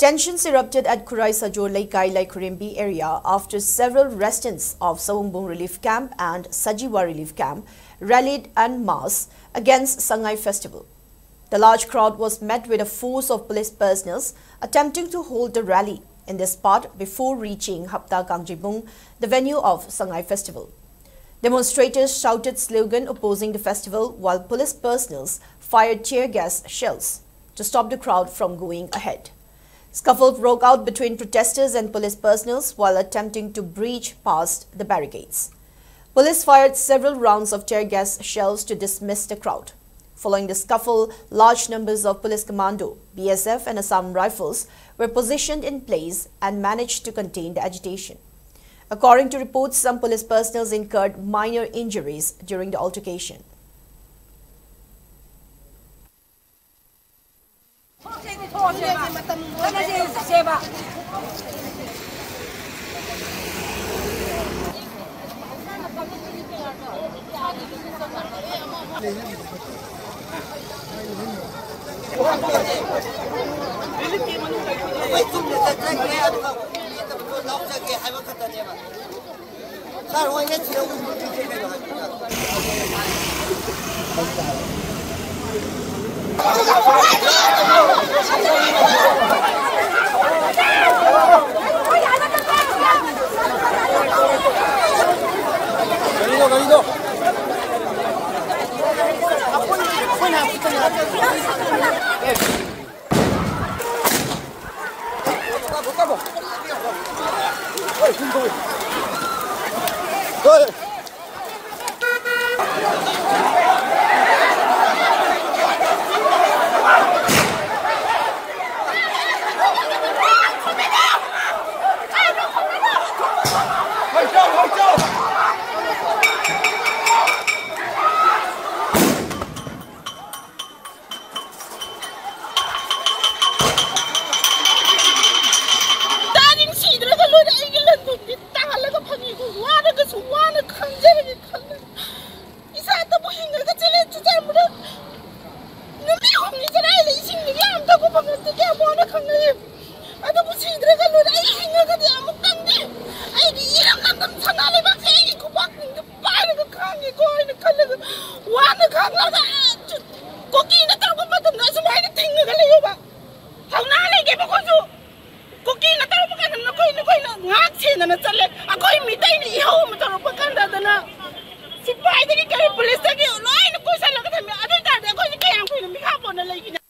Tensions erupted at Khurai Sajor Laikai Laikhurimbi area after several residents of Sawungbung Relief Camp and Sajiwa Relief Camp rallied en masse against Sangai Festival. The large crowd was met with a force of police personnel attempting to hold the rally in this spot before reaching Hapta Kangjibung, the venue of Sangai Festival. Demonstrators shouted slogans opposing the festival while police personnel fired tear gas shells to stop the crowd from going ahead. Scuffle broke out between protesters and police personnel while attempting to breach past the barricades. Police fired several rounds of tear gas shells to dismiss the crowd. Following the scuffle, large numbers of police commando, BSF and Assam rifles were positioned in place and managed to contain the agitation. According to reports, some police personnel incurred minor injuries during the altercation. Si pai tadi kami polis tadi, lain aku salah kata, aduh tak ada, aku ni kaya aku ni mikap pun lagi.